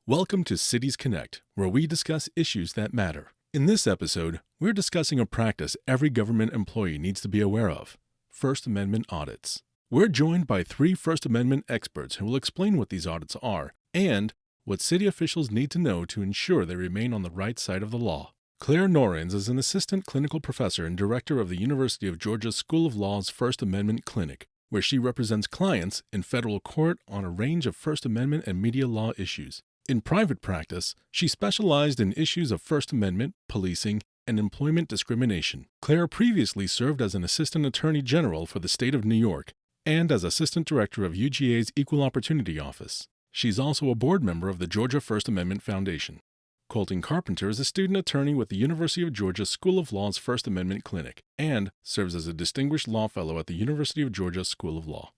Welcome to Cities Connect, where we discuss issues that matter. In this episode, we're discussing a practice every government employee needs to be aware of: First Amendment audits. We're joined by three First Amendment experts who will explain what these audits are and what city officials need to know to ensure they remain on the right side of the law. Claire Norins is an assistant clinical professor and director of the University of Georgia School of Law's First Amendment Clinic, where she represents clients in federal court on a range of First Amendment and media law issues. In private practice, she specialized in issues of First Amendment, policing, and employment discrimination. Claire previously served as an assistant attorney general for the state of New York and as assistant director of UGA's Equal Opportunity Office. She's also a board member of the Georgia First Amendment Foundation. Colton Carpenter is a student attorney with the University of Georgia School of Law's First Amendment Clinic and serves as a distinguished law fellow at the University of Georgia School of Law.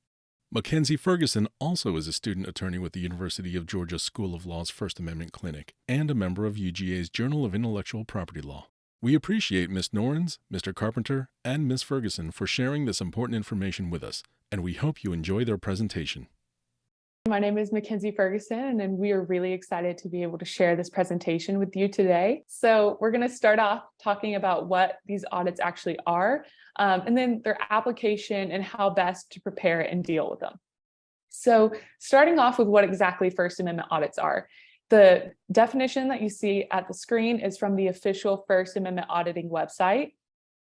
Mackenzie Ferguson also is a student attorney with the University of Georgia School of Law's First Amendment Clinic and a member of UGA's Journal of Intellectual Property Law. We appreciate Ms. Norins, Mr. Carpenter, and Ms. Ferguson for sharing this important information with us, and we hope you enjoy their presentation. My name is Mackenzie Ferguson, and we are really excited to be able to share this presentation with you today. So we're going to start off talking about what these audits actually are, and then their application and how best to prepare and deal with them. So starting off with what exactly First Amendment audits are. The definition that you see at the screen is from the official First Amendment auditing website.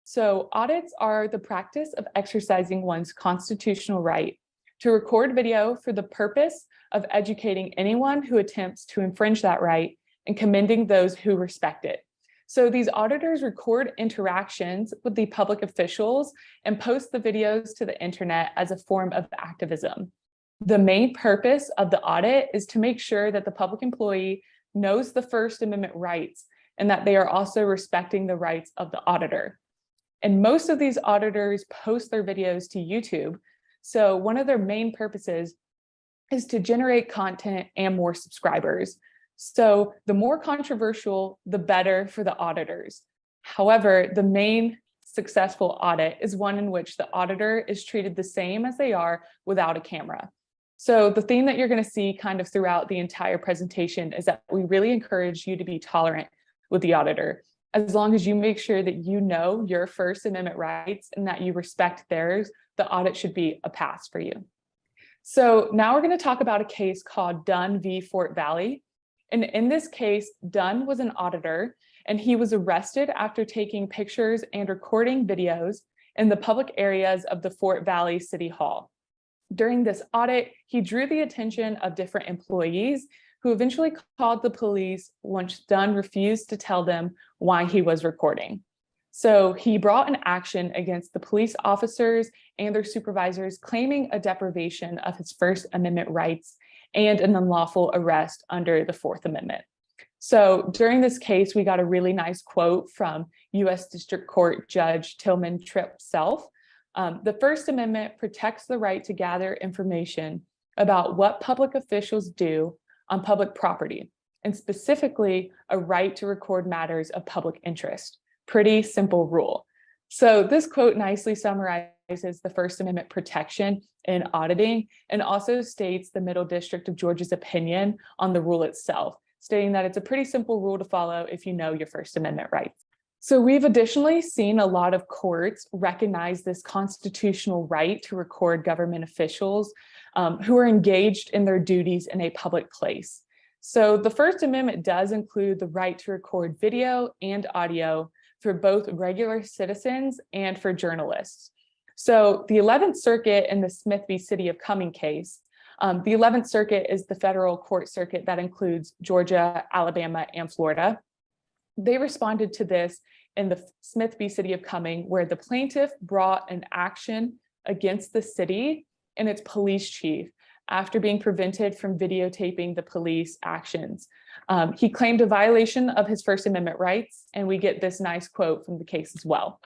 So audits are the practice of exercising one's constitutional right to record video for the purpose of educating anyone who attempts to infringe that right and commending those who respect it. So these auditors record interactions with the public officials and post the videos to the internet as a form of activism. The main purpose of the audit is to make sure that the public employee knows the First Amendment rights and that they are also respecting the rights of the auditor. And most of these auditors post their videos to YouTube. So one of their main purposes is to generate content and more subscribers. So the more controversial, the better for the auditors. However, the main successful audit is one in which the auditor is treated the same as they are without a camera. So the theme that you're going to see kind of throughout the entire presentation is that we really encourage you to be tolerant with the auditor. As long as you make sure that you know your First Amendment rights and that you respect theirs, the audit should be a pass for you. So now we're going to talk about a case called Dunn v. Fort Valley. And in this case, Dunn was an auditor, and he was arrested after taking pictures and recording videos in the public areas of the Fort Valley City Hall. During this audit, he drew the attention of different employees who eventually called the police once Dunn refused to tell them why he was recording. So he brought an action against the police officers and their supervisors, claiming a deprivation of his First Amendment rights and an unlawful arrest under the Fourth Amendment. So during this case, we got a really nice quote from U.S. District Court Judge Tillman Tripp Self. The First Amendment protects the right to gather information about what public officials do on public property, and specifically a right to record matters of public interest. Pretty simple rule. So this quote nicely summarizes the First Amendment protection in auditing and also states the Middle District of Georgia's opinion on the rule itself, stating that it's a pretty simple rule to follow if you know your First Amendment rights. So we've additionally seen a lot of courts recognize this constitutional right to record government officials who are engaged in their duties in a public place. So the First Amendment does include the right to record video and audio for both regular citizens and for journalists. So the 11th Circuit in the Smith v. City of Cumming case, the 11th Circuit is the federal court circuit that includes Georgia, Alabama, and Florida. They responded to this in the Smith v. City of Cumming, where the plaintiff brought an action against the city and its police chief after being prevented from videotaping the police actions. He claimed a violation of his First Amendment rights, and we get this nice quote from the case as well.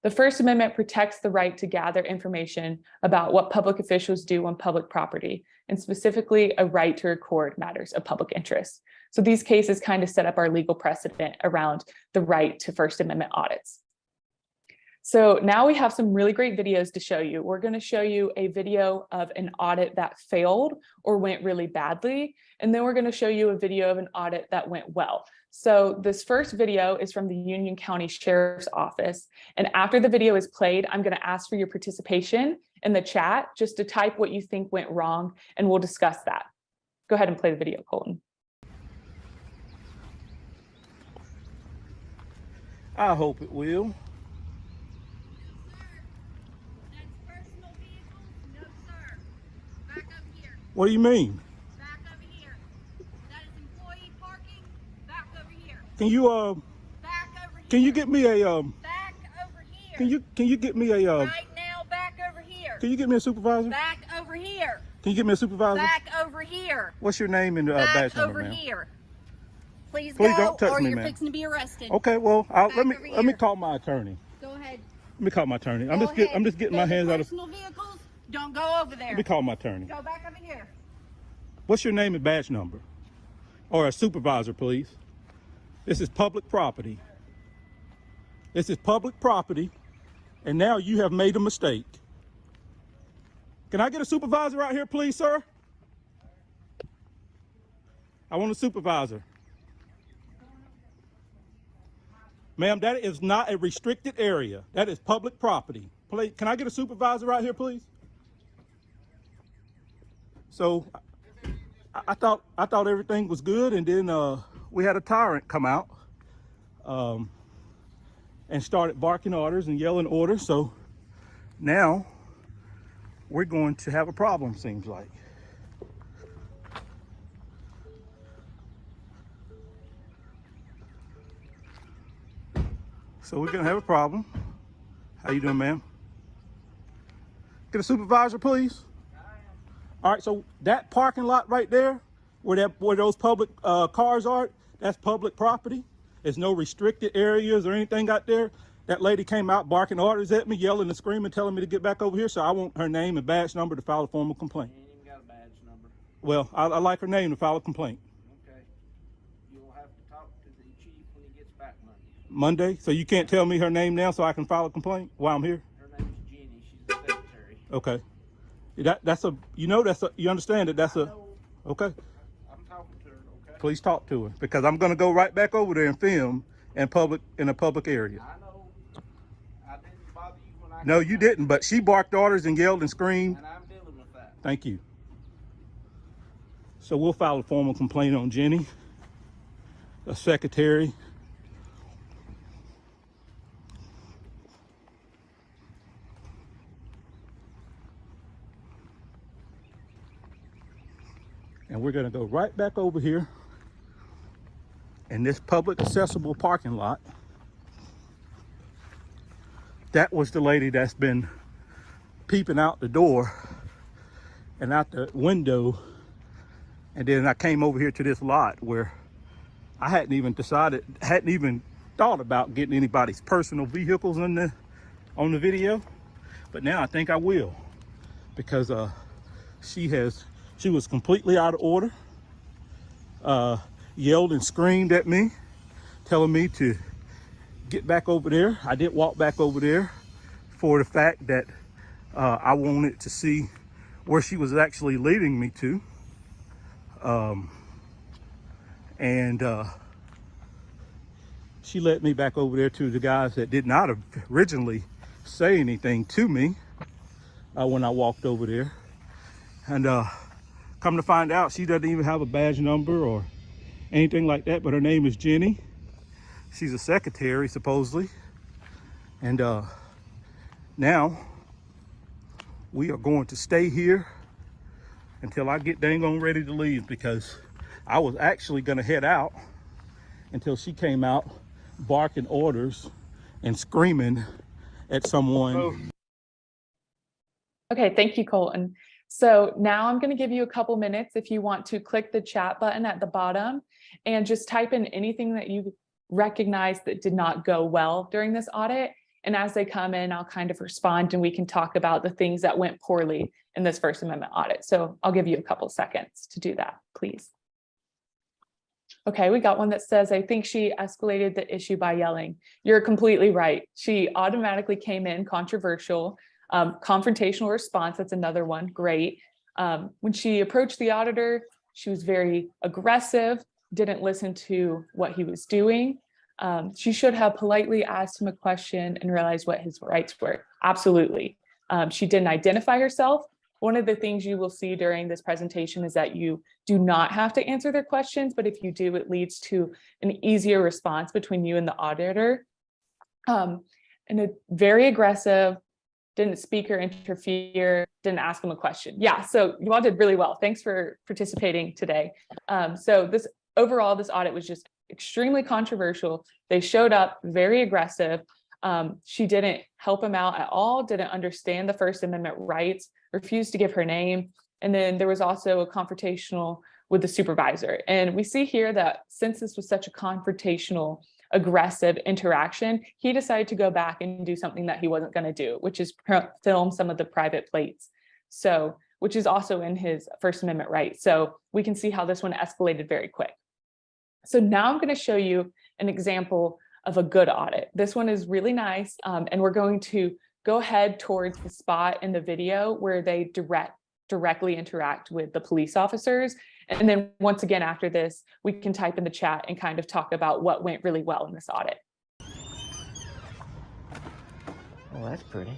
The First Amendment protects the right to gather information about what public officials do on public property, and specifically a right to record matters of public interest. So these cases kind of set up our legal precedent around the right to First Amendment audits. So now we have some really great videos to show you. We're going to show you a video of an audit that failed or went really badly. And then we're going to show you a video of an audit that went well. So this first video is from the Union County Sheriff's Office. And after the video is played, I'm going to ask for your participation in the chat, just to type what you think went wrong, and we'll discuss that. Go ahead and play the video, Colton. I hope it will. What do you mean? Back over here. That is employee parking. Back over here. Can you Back over here. can you get me a Back over here. can you get me a Right now, back over here. can you get me a supervisor? Back over here. Can you get me a supervisor? Back over here. What's your name and Back badge number, over ma'am? here. Please Please go, don't touch or me, you're ma'am. fixing to be arrested. Okay, well, Back let me over here. call my attorney. Go ahead. Let me call my attorney. I'm Go just ahead. getting my Those are hands out of. personal vehicles. Don't go over there. Let me call my attorney. Go back over here. What's your name and badge number? Or a supervisor, please. This is public property. This is public property, and now you have made a mistake. Can I get a supervisor out here, please, sir? I want a supervisor. Ma'am, that is not a restricted area. That is public property. Please, can I get a supervisor out here, please? So, I thought everything was good, and then we had a tyrant come out and started barking orders and yelling orders. So now we're going to have a problem, seems like. So we're gonna have a problem. How you doing, ma'am? Get a supervisor, please. All right, so that parking lot right there, where those public cars are, that's public property. There's no restricted areas or anything out there. That lady came out barking orders at me, yelling and screaming, telling me to get back over here. So I want her name and badge number to file a formal complaint. You ain't even got a badge number. Well, I like her name to file a complaint. Okay. You'll have to talk to the chief when he gets back Monday. Monday? So you can't tell me her name now so I can file a complaint while I'm here? Her name's Jenny. She's the secretary. Okay. You understand that that's a, okay. I'm talking to her, okay? Please talk to her, because I'm gonna go right back over there and film in a public area. I know. I didn't bother you when I No, came you out, didn't, but she barked orders and yelled and screamed. and I'm dealing with that. Thank you. So we'll file a formal complaint on Jenny, a secretary. And we're gonna go right back over here in this public accessible parking lot. That was the lady that's been peeping out the door and out the window. And then I came over here to this lot where I hadn't even thought about getting anybody's personal vehicles on the video. But now I think I will, because she was completely out of order, yelled and screamed at me, telling me to get back over there. I did walk back over there for the fact that I wanted to see where she was actually leading me to. She led me back over there to the guys that did not originally say anything to me when I walked over there. And come to find out, she doesn't even have a badge number or anything like that, but her name is Jenny. She's a secretary, supposedly. And now we are going to stay here until I get dang on ready to leave, because I was actually gonna head out until she came out barking orders and screaming at someone. Okay, thank you, Colton. So now I'm going to give you a couple minutes if you want to click the chat button at the bottom and just type in anything that you recognize that did not go well during this audit. And as they come in, I'll kind of respond and we can talk about the things that went poorly in this First Amendment audit. So I'll give you a couple seconds to do that, please. Okay, we got one that says, I think she escalated the issue by yelling. You're completely right. She automatically came in controversial. Confrontational response, that's another one, great. When she approached the auditor, she was very aggressive, didn't listen to what he was doing. She should have politely asked him a question and realized what his rights were. Absolutely. She didn't identify herself. One of the things you will see during this presentation is that you do not have to answer their questions, but if you do, it leads to an easier response between you and the auditor. And a very aggressive, didn't speak or interfere, didn't ask him a question. Yeah, so you all did really well. Thanks for participating today. So this overall, this audit was just extremely controversial. They showed up very aggressive. She didn't help him out at all, didn't understand the First Amendment rights, refused to give her name. And then there was also a confrontational with the supervisor. And we see here that since this was such a confrontational, aggressive interaction, he decided to go back and do something that he wasn't going to do, which is film some of the private plates. So, which is also in his First Amendment right. So we can see how this one escalated very quick. So now I'm going to show you an example of a good audit. This one is really nice. And we're going to go ahead towards the spot in the video where they directly interact with the police officers. And then once again, after this, we can type in the chat and kind of talk about what went really well in this audit. Oh, that's pretty.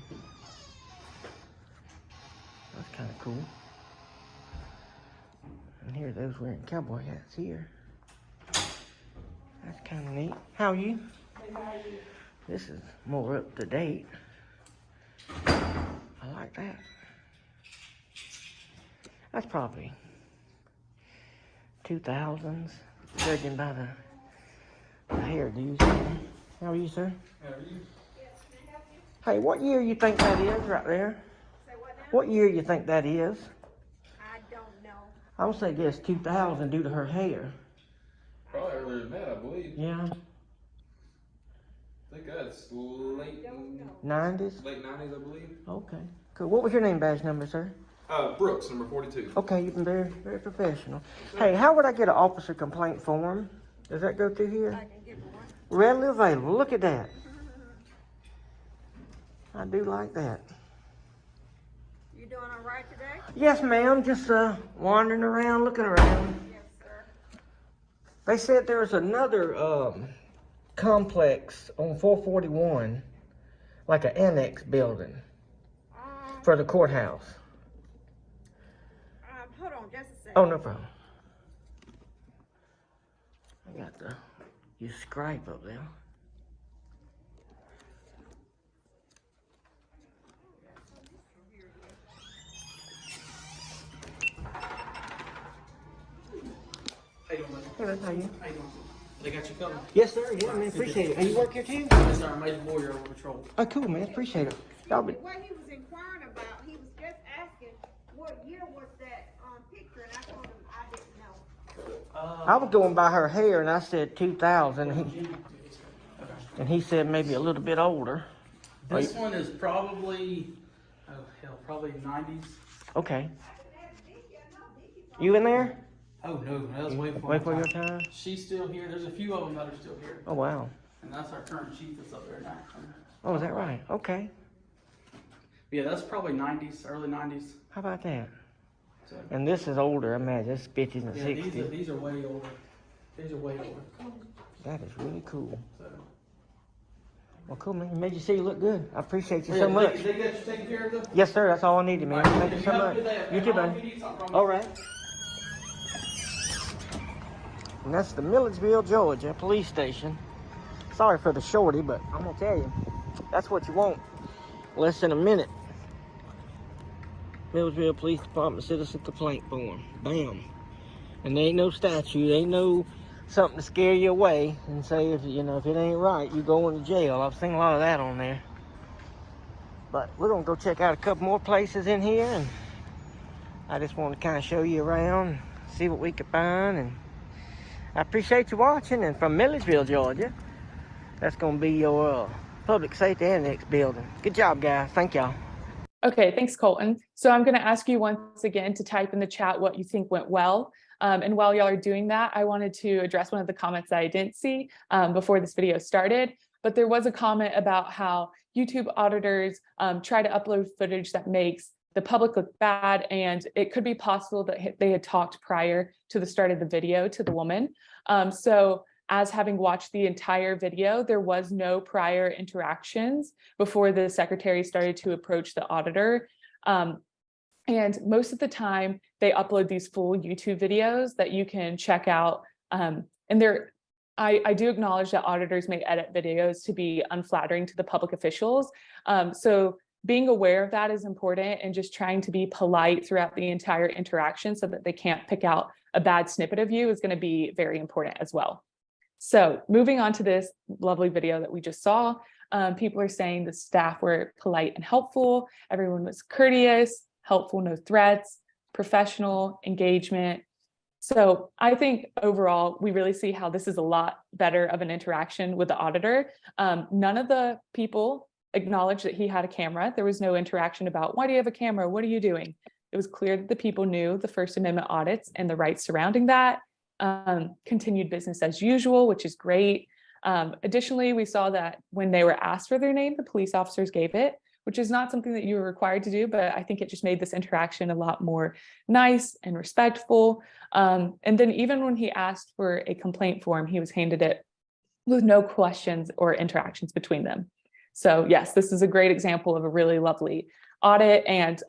That's kind of cool. And here, those wearing cowboy hats here. That's kind of neat. How are you? This is more up to date. I like that. That's probably 2000s, judging by the hairdos. How are you, sir? How are you? Hey, what year you think that is right there? Say what now? What year you think that is? I don't know. I would say guess 2000 due to her hair. Probably earlier than that, I believe. Yeah, I think that's late 90s? late 90s, I believe. Okay, cool. What was your name badge number, sir? Brooks, number 42. Okay, you've been very, very professional. Hey, how would I get an officer complaint form? Does that go through here? I can give one. Readily available. Look at that. I do like that. You doing all right today? Yes, ma'am. Just wandering around, looking around. Yes, sir. They said there was another complex on 441, like an annex building for the courthouse. Hold on just a second. Oh, no problem. I got your scribe up there. How you doing, buddy? Hey, man, how you? How you doing? They got you covered. Yes, sir. Yeah, man. Appreciate it. Hey, you work here too? Yes, sir. Major Warrior over patrol. Oh, cool, man. Appreciate it. Y'all be. What he was inquiring about, he was just asking what year was that picture, and I told him I didn't know. I was going by her hair, and I said 2000. And he said maybe a little bit older. This one is probably, oh hell, probably 90s. Okay. You in there? Oh no, that was way before Wait for my your time. time. She's still here. There's a few of them that are still here. Oh, wow. And that's our current chief that's up there now. Oh, is that right? Okay. Yeah, that's probably 90s, early 90s. How about that? So, And this is older. I imagine this is 50s and yeah, 60s. these are way older. These are way older. That is really cool. So, Well, cool, man. Made you see you look good. I appreciate you yeah, so much. They got you taken care of though? Yes, sir. That's all I needed, man. All right, Thank you so have a much. good day. You too, If man. you need something from All me. right. And that's the Milledgeville, Georgia police station. Sorry for the shorty, but I'm gonna tell you, that's what you want. Less than a minute. Milledgeville Police Department Citizen Complaint Form. Bam. And there ain't no statute, ain't no something to scare you away and say if if it ain't right, you go into jail. I've seen a lot of that on there. But we're gonna go check out a couple more places in here, and I just want to kind of show you around, see what we can find, and I appreciate you watching. And from Milledgeville, Georgia, that's gonna be your Public Safety Annex building. Good job, guys. Thank y'all. Okay, thanks, Colton. So I'm going to ask you once again to type in the chat what you think went well. And while y'all are doing that, I wanted to address one of the comments that I didn't see before this video started. But there was a comment about how YouTube auditors try to upload footage that makes the public look bad, and it could be possible that they had talked prior to the start of the video to the woman. So as having watched the entire video, there was no prior interactions before the secretary started to approach the auditor. And most of the time they upload these full YouTube videos that you can check out. And I do acknowledge that auditors may edit videos to be unflattering to the public officials. So being aware of that is important, and just trying to be polite throughout the entire interaction so that they can't pick out a bad snippet of you is going to be very important as well. So moving on to this lovely video that we just saw, people are saying the staff were polite and helpful. Everyone was courteous, helpful, no threats, professional, engagement. So I think overall, we really see how this is a lot better of an interaction with the auditor. None of the people acknowledged that he had a camera. There was no interaction about, why do you have a camera? What are you doing? It was clear that the people knew the First Amendment audits and the rights surrounding that. Continued business as usual, which is great. Additionally, we saw that when they were asked for their name, the police officers gave it, which is not something that you were required to do, but I think it just made this interaction a lot more nice and respectful. And then even when he asked for a complaint form, he was handed it with no questions or interactions between them. So yes, this is a great example of a really lovely audit. And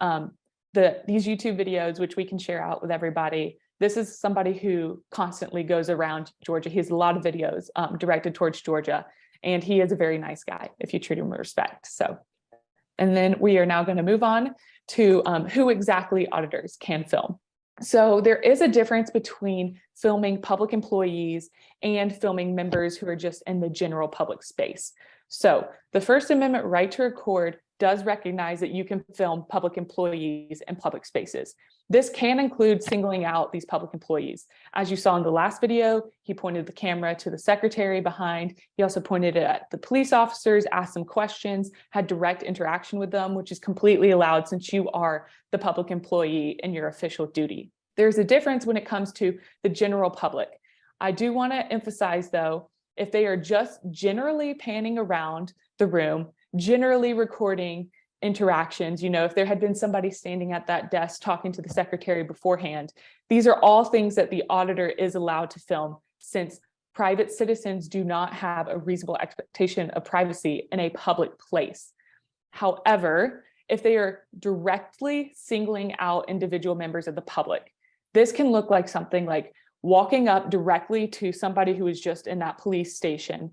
these YouTube videos, which we can share out with everybody, this is somebody who constantly goes around Georgia. He has a lot of videos directed towards Georgia, and he is a very nice guy if you treat him with respect. So, and then we are now going to move on to who exactly auditors can film. So there is a difference between filming public employees and filming members who are just in the general public space. So the First Amendment right to record does recognize that you can film public employees in public spaces. This can include singling out these public employees. As you saw in the last video, he pointed the camera to the secretary behind. He also pointed it at the police officers, asked them questions, had direct interaction with them, which is completely allowed since you are the public employee in your official duty. There's a difference when it comes to the general public. I do want to emphasize, though, if they are just generally panning around the room, generally recording interactions, if there had been somebody standing at that desk talking to the secretary beforehand, these are all things that the auditor is allowed to film, since private citizens do not have a reasonable expectation of privacy in a public place. However, if they are directly singling out individual members of the public, this can look like something like walking up directly to somebody who is just in that police station,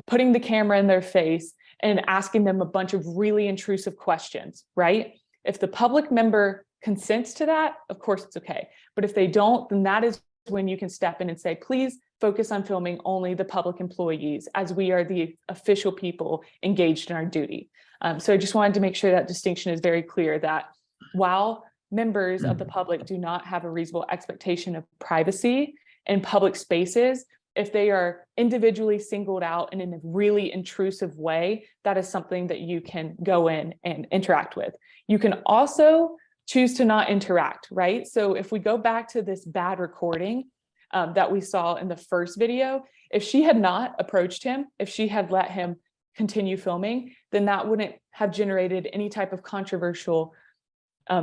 putting the camera in their face and asking them a bunch of really intrusive questions, right? If the public member consents to that, of course it's okay. But if they don't, then that is when you can step in and say, please focus on filming only the public employees, as we are the official people engaged in our duty. So I just wanted to make sure that distinction is very clear, that while members of the public do not have a reasonable expectation of privacy in public spaces, if they are individually singled out and in a really intrusive way, that is something that you can go in and interact with. You can also choose to not interact, right? So if we go back to this bad recording that we saw in the first video, if she had not approached him, if she had let him continue filming, then that wouldn't have generated any type of controversial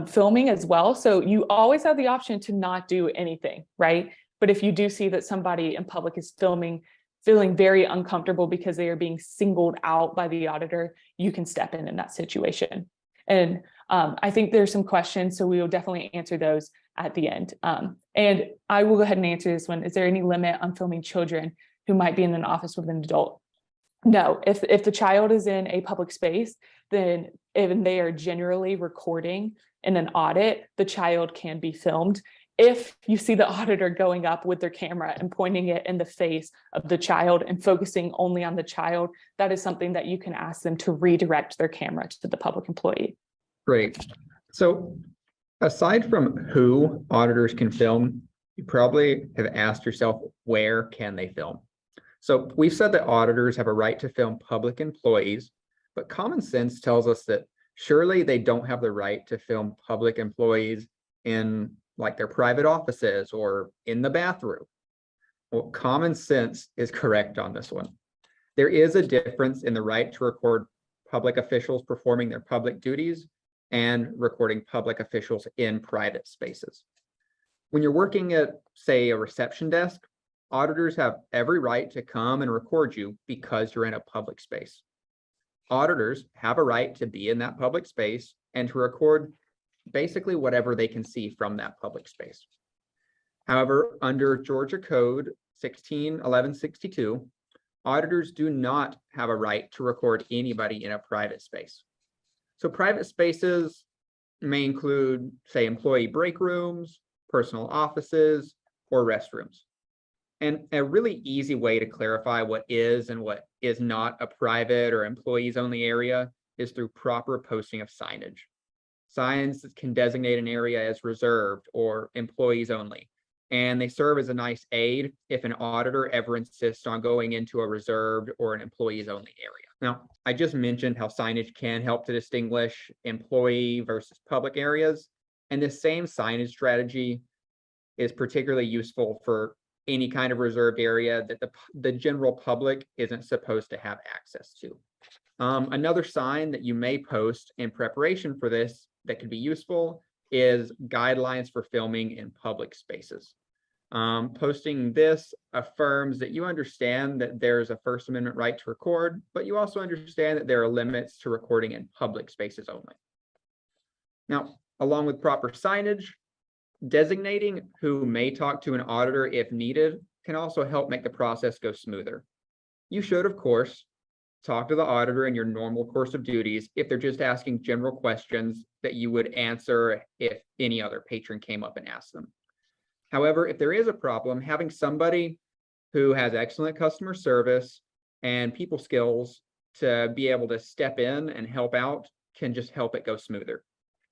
filming as well. So you always have the option to not do anything, right? But if you do see that somebody in public is feeling very uncomfortable because they are being singled out by the auditor, you can step in that situation. And I think there's some questions, so we will definitely answer those at the end. And I will go ahead and answer this one. Is there any limit on filming children who might be in an office with an adult? No, if the child is in a public space, then if they are generally recording in an audit, the child can be filmed. If you see the auditor going up with their camera and pointing it in the face of the child and focusing only on the child, that is something that you can ask them to redirect their camera to the public employee. Great. So aside from who auditors can film, you probably have asked yourself, where can they film? So we've said that auditors have a right to film public employees, but common sense tells us that surely they don't have the right to film public employees in like their private offices or in the bathroom. Well, common sense is correct on this one. There is a difference in the right to record public officials performing their public duties and recording public officials in private spaces. When you're working at, say, a reception desk, auditors have every right to come and record you because you're in a public space. Auditors have a right to be in that public space and to record basically whatever they can see from that public space. However, under Georgia Code 16-1162, auditors do not have a right to record anybody in a private space. So private spaces may include, say, employee break rooms, personal offices, or restrooms. And a really easy way to clarify what is and what is not a private or employees only area is through proper posting of signage. Signs can designate an area as reserved or employees only, and they serve as a nice aid if an auditor ever insists on going into a reserved or an employees only area. Now, I just mentioned how signage can help to distinguish employee versus public areas, and this same signage strategy is particularly useful for any kind of reserved area that the general public isn't supposed to have access to. Another sign that you may post in preparation for this that could be useful is guidelines for filming in public spaces. Posting this affirms that you understand that there's a First Amendment right to record, but you also understand that there are limits to recording in public spaces only. Now, along with proper signage, designating who may talk to an auditor if needed can also help make the process go smoother. You should, of course, talk to the auditor in your normal course of duties if they're just asking general questions that you would answer if any other patron came up and asked them. However, if there is a problem, having somebody who has excellent customer service and people skills to be able to step in and help out can just help it go smoother.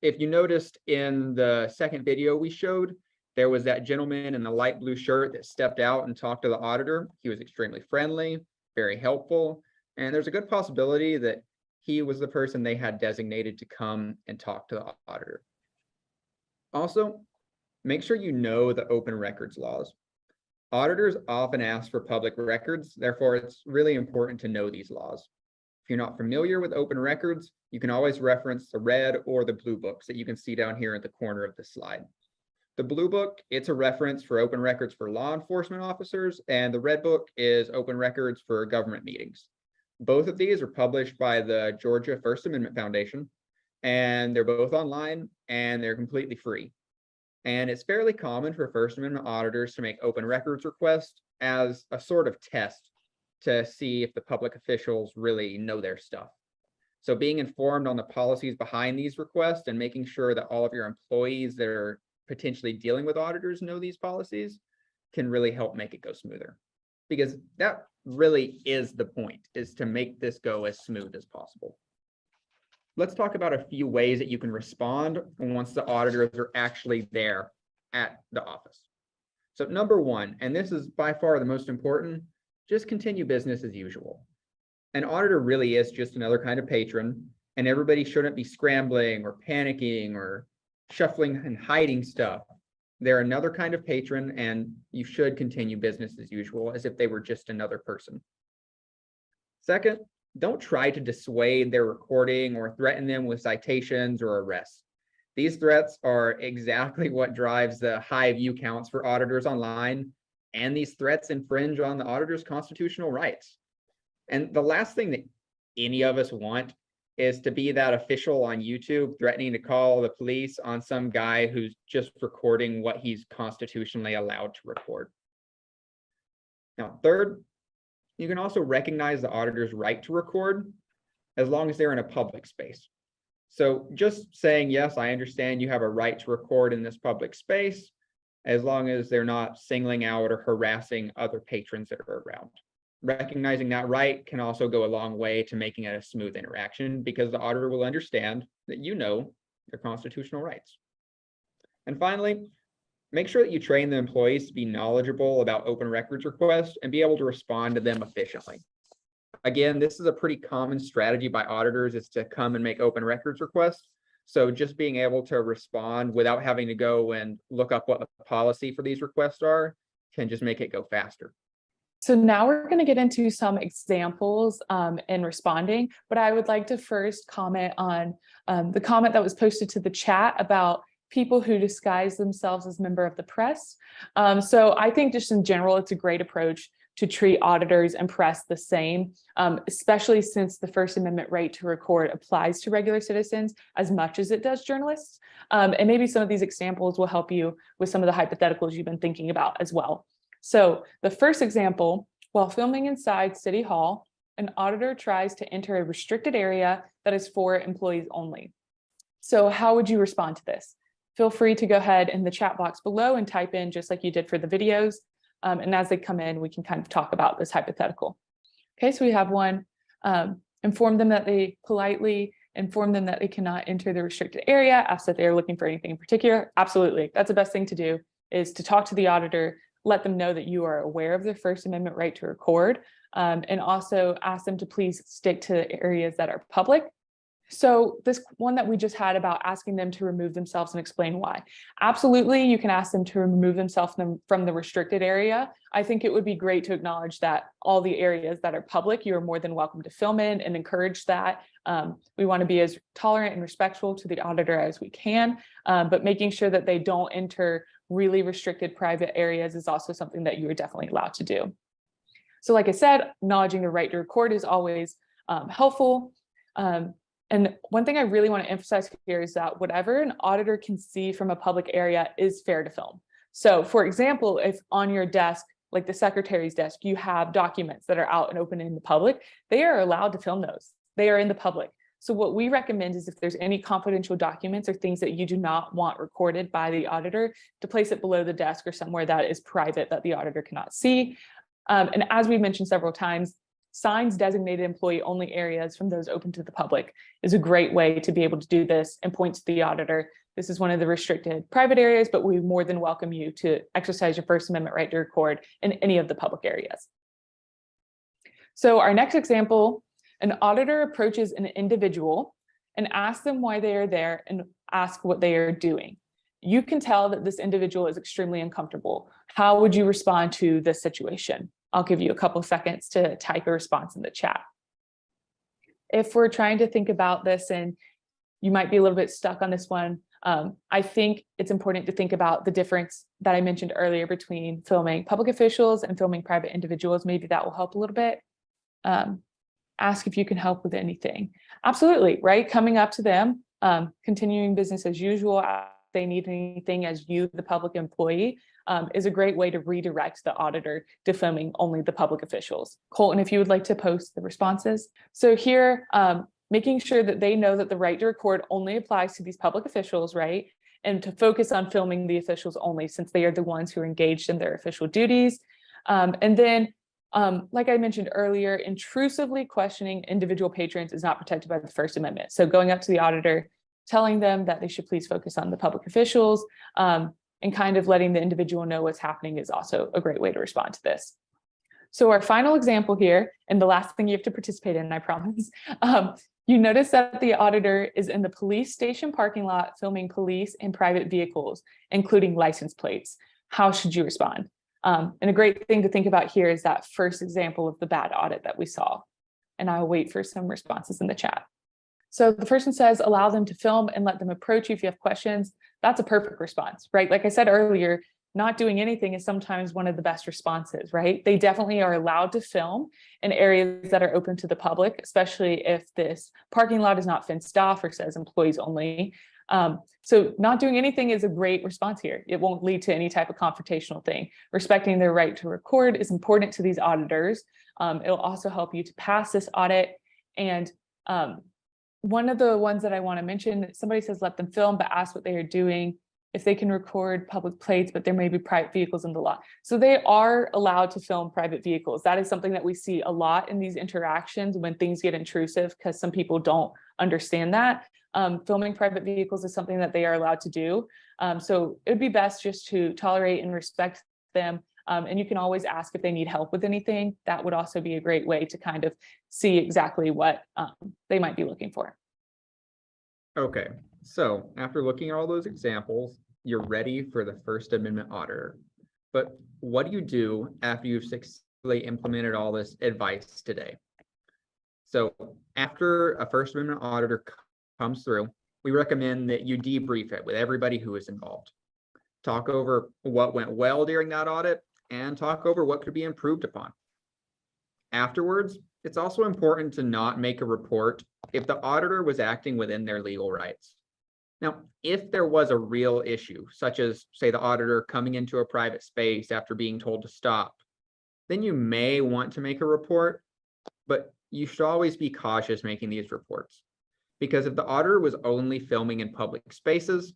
If you noticed in the second video we showed, there was that gentleman in the light blue shirt that stepped out and talked to the auditor. He was extremely friendly, very helpful, and there's a good possibility that he was the person they had designated to come and talk to the auditor. Also, make sure you know the open records laws. Auditors often ask for public records, therefore it's really important to know these laws. If you're not familiar with open records, you can always reference the red or the blue books that you can see down here at the corner of the slide. The blue book, it's a reference for open records for law enforcement officers, and the red book is open records for government meetings. Both of these are published by the Georgia First Amendment Foundation, and they're both online and they're completely free. And it's fairly common for First Amendment auditors to make open records requests as a sort of test to see if the public officials really know their stuff. So being informed on the policies behind these requests and making sure that all of your employees that are potentially dealing with auditors know these policies can really help make it go smoother. Because that really is the point, is to make this go as smooth as possible. Let's talk about a few ways that you can respond once the auditors are actually there at the office. So number one, and this is by far the most important, just continue business as usual. An auditor really is just another kind of patron, and everybody shouldn't be scrambling or panicking or shuffling and hiding stuff. They're another kind of patron, and you should continue business as usual as if they were just another person. Second, don't try to dissuade their recording or threaten them with citations or arrests. These threats are exactly what drives the high view counts for auditors online, and these threats infringe on the auditor's constitutional rights. And the last thing that any of us want is to be that official on YouTube threatening to call the police on some guy who's just recording what he's constitutionally allowed to record. Now, third, you can also recognize the auditor's right to record as long as they're in a public space. So just saying, yes, I understand you have a right to record in this public space, as long as they're not singling out or harassing other patrons that are around. Recognizing that right can also go a long way to making it a smooth interaction because the auditor will understand that you know their constitutional rights. And finally, make sure that you train the employees to be knowledgeable about open records requests and be able to respond to them efficiently. Again, this is a pretty common strategy by auditors, is to come and make open records requests. So just being able to respond without having to go and look up what the policy for these requests are can just make it go faster. So now we're going to get into some examples in responding, but I would like to first comment on the comment that was posted to the chat about people who disguise themselves as member of the press. So I think just in general, it's a great approach to treat auditors and press the same, especially since the First Amendment right to record applies to regular citizens as much as it does journalists. And maybe some of these examples will help you with some of the hypotheticals you've been thinking about as well. So the first example, while filming inside City Hall, an auditor tries to enter a restricted area that is for employees only. So how would you respond to this? Feel free to go ahead in the chat box below and type in just like you did for the videos. And as they come in, we can kind of talk about this hypothetical. Okay, so we have one, politely inform them that they cannot enter the restricted area, ask that they're looking for anything in particular. Absolutely, that's the best thing to do, is to talk to the auditor, let them know that you are aware of their First Amendment right to record, and also ask them to please stick to areas that are public. So this one that we just had about asking them to remove themselves and explain why. Absolutely, you can ask them to remove themselves from the restricted area. I think it would be great to acknowledge that all the areas that are public, you are more than welcome to film in and encourage that. We want to be as tolerant and respectful to the auditor as we can, but making sure that they don't enter really restricted private areas is also something that you are definitely allowed to do. So like I said, acknowledging the right to record is always helpful. And one thing I really want to emphasize here is that whatever an auditor can see from a public area is fair to film. So for example, if on your desk, like the secretary's desk, you have documents that are out and open in the public, they are allowed to film those. They are in the public. So what we recommend is if there's any confidential documents or things that you do not want recorded by the auditor, to place it below the desk or somewhere that is private that the auditor cannot see. And as we mentioned several times, signs designated employee only areas from those open to the public is a great way to be able to do this and point to the auditor. This is one of the restricted private areas, but we more than welcome you to exercise your First Amendment right to record in any of the public areas. So our next example, an auditor approaches an individual and asks them why they are there and ask what they are doing. You can tell that this individual is extremely uncomfortable. How would you respond to this situation? I'll give you a couple seconds to type a response in the chat. If we're trying to think about this and you might be a little bit stuck on this one, I think it's important to think about the difference that I mentioned earlier between filming public officials and filming private individuals. Maybe that will help a little bit. Ask if you can help with anything. Absolutely, right? Coming up to them, continuing business as usual. If they need anything as you, the public employee, is a great way to redirect the auditor to filming only the public officials. Colton, if you would like to post the responses. So here, making sure that they know that the right to record only applies to these public officials, right? And to focus on filming the officials only, since they are the ones who are engaged in their official duties. And then, like I mentioned earlier, intrusively questioning individual patrons is not protected by the First Amendment. So going up to the auditor, telling them that they should please focus on the public officials, and kind of letting the individual know what's happening is also a great way to respond to this. So our final example here, and the last thing you have to participate in, I promise, you notice that the auditor is in the police station parking lot filming police and private vehicles, including license plates. How should you respond? And a great thing to think about here is that first example of the bad audit that we saw. And I'll wait for some responses in the chat. So the person says, allow them to film and let them approach you if you have questions. That's a perfect response, right? Like I said earlier, not doing anything is sometimes one of the best responses, right? They definitely are allowed to film in areas that are open to the public, especially if this parking lot is not fenced off or says employees only. So not doing anything is a great response here. It won't lead to any type of confrontational thing. Respecting their right to record is important to these auditors. It'll also help you to pass this audit. And one of the ones that I want to mention, somebody says let them film, but ask what they are doing. If they can record public plates, but there may be private vehicles in the lot. So they are allowed to film private vehicles. That is something that we see a lot in these interactions when things get intrusive, because some people don't understand that. Filming private vehicles is something that they are allowed to do. So it would be best just to tolerate and respect them. And you can always ask if they need help with anything. That would also be a great way to kind of see exactly what they might be looking for. Okay, so after looking at all those examples, you're ready for the First Amendment auditor. But what do you do after you've successfully implemented all this advice today? So after a First Amendment auditor comes through, we recommend that you debrief it with everybody who is involved. Talk over what went well during that audit and talk over what could be improved upon. Afterwards, it's also important to not make a report if the auditor was acting within their legal rights. Now, if there was a real issue, such as, say, the auditor coming into a private space after being told to stop, then you may want to make a report, but you should always be cautious making these reports. Because if the auditor was only filming in public spaces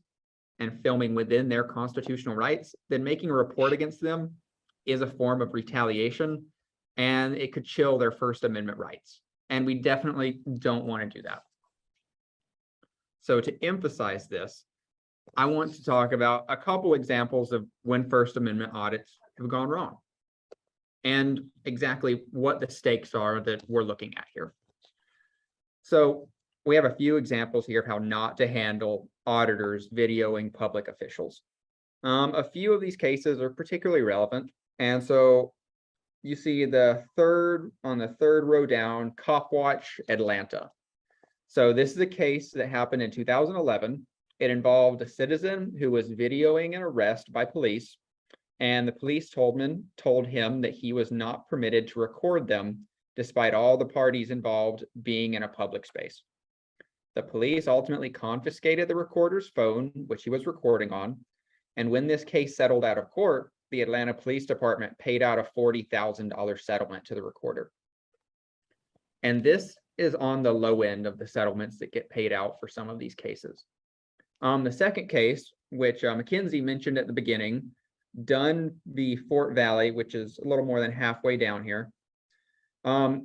and filming within their constitutional rights, then making a report against them is a form of retaliation, and it could chill their First Amendment rights. And we definitely don't want to do that. So to emphasize this, I want to talk about a couple examples of when First Amendment audits have gone wrong and exactly what the stakes are that we're looking at here. So we have a few examples here of how not to handle auditors videoing public officials. A few of these cases are particularly relevant. And so you see on the third row down, Cop Watch Atlanta. So this is a case that happened in 2011. It involved a citizen who was videoing an arrest by police, and the police told him that he was not permitted to record them despite all the parties involved being in a public space. The police ultimately confiscated the recorder's phone, which he was recording on, and when this case settled out of court, the Atlanta Police Department paid out a $40,000 settlement to the recorder. And this is on the low end of the settlements that get paid out for some of these cases. The second case, which Mackenzie mentioned at the beginning, Dunn v. Fort Valley, which is a little more than halfway down here.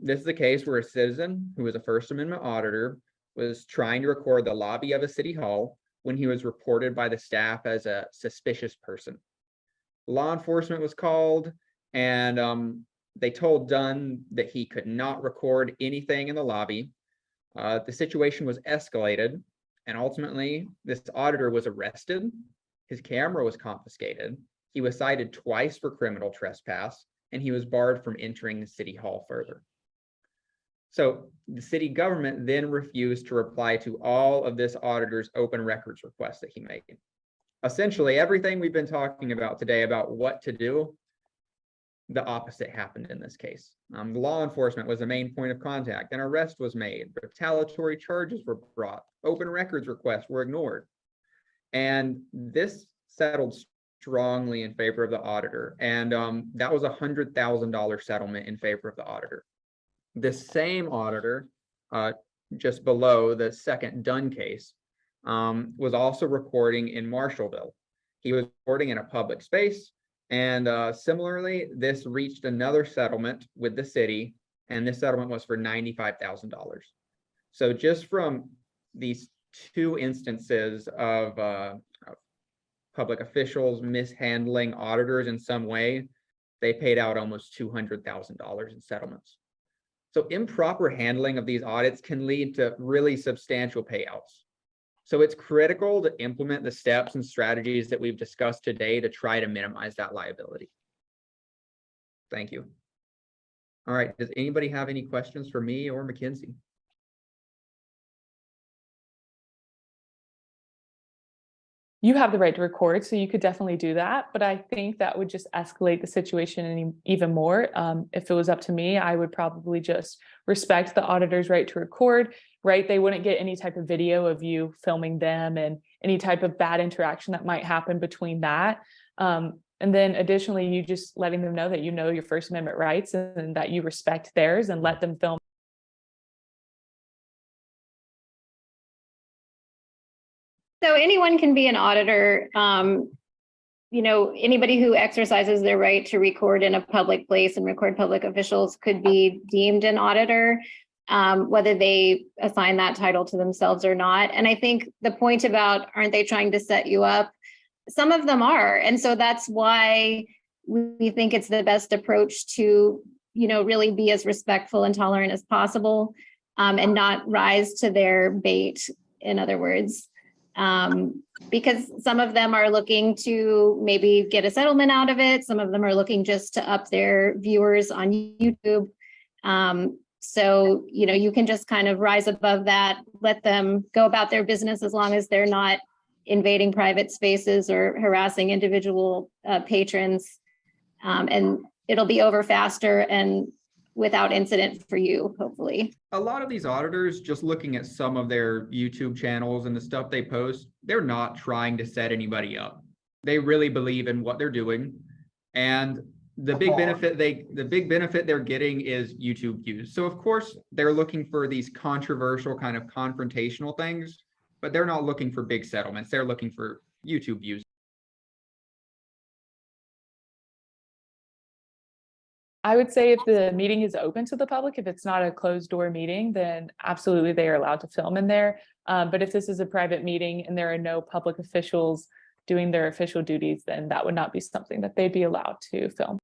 This is a case where a citizen who was a First Amendment auditor was trying to record the lobby of a city hall when he was reported by the staff as a suspicious person. Law enforcement was called, and they told Dunn that he could not record anything in the lobby. The situation was escalated, and ultimately this auditor was arrested. His camera was confiscated. He was cited twice for criminal trespass, and he was barred from entering the city hall further. So the city government then refused to reply to all of this auditor's open records requests that he made. Essentially, everything we've been talking about today about what to do, the opposite happened in this case. The law enforcement was the main point of contact. An arrest was made. Retaliatory charges were brought. Open records requests were ignored. And this settled strongly in favor of the auditor. And that was a $100,000 settlement in favor of the auditor. This same auditor, just below the second Dunn case, was also recording in Marshallville. He was recording in a public space, and similarly, this reached another settlement with the city, and this settlement was for $95,000. So just from these two instances of public officials mishandling auditors in some way, they paid out almost $200,000 in settlements. So improper handling of these audits can lead to really substantial payouts. So it's critical to implement the steps and strategies that we've discussed today to try to minimize that liability. Thank you. All right, does anybody have any questions for me or Mackenzie? You have the right to record, so you could definitely do that. But I think that would just escalate the situation even more. If it was up to me, I would probably just respect the auditor's right to record, right? They wouldn't get any type of video of you filming them and any type of bad interaction that might happen between that. And then additionally, you just letting them know that you know your First Amendment rights and that you respect theirs and let them film. So anyone can be an auditor. Anybody who exercises their right to record in a public place and record public officials could be deemed an auditor, whether they assign that title to themselves or not. And I think the point about, aren't they trying to set you up? Some of them are. And so that's why we think it's the best approach to, really be as respectful and tolerant as possible, and not rise to their bait. in other words. Because some of them are looking to maybe get a settlement out of it. Some of them are looking just to up their viewers on YouTube. So, you can just kind of rise above that, let them go about their business as long as they're not invading private spaces or harassing individual patrons. And it'll be over faster and without incident for you, hopefully. A lot of these auditors, just looking at some of their YouTube channels and the stuff they post, they're not trying to set anybody up. They really believe in what they're doing. And the big benefit they're getting is YouTube views. So of course they're looking for these controversial kind of confrontational things, but they're not looking for big settlements. They're looking for YouTube views. I would say if the meeting is open to the public, if it's not a closed door meeting, then absolutely they are allowed to film in there. But if this is a private meeting and there are no public officials doing their official duties, then that would not be something that they'd be allowed to film.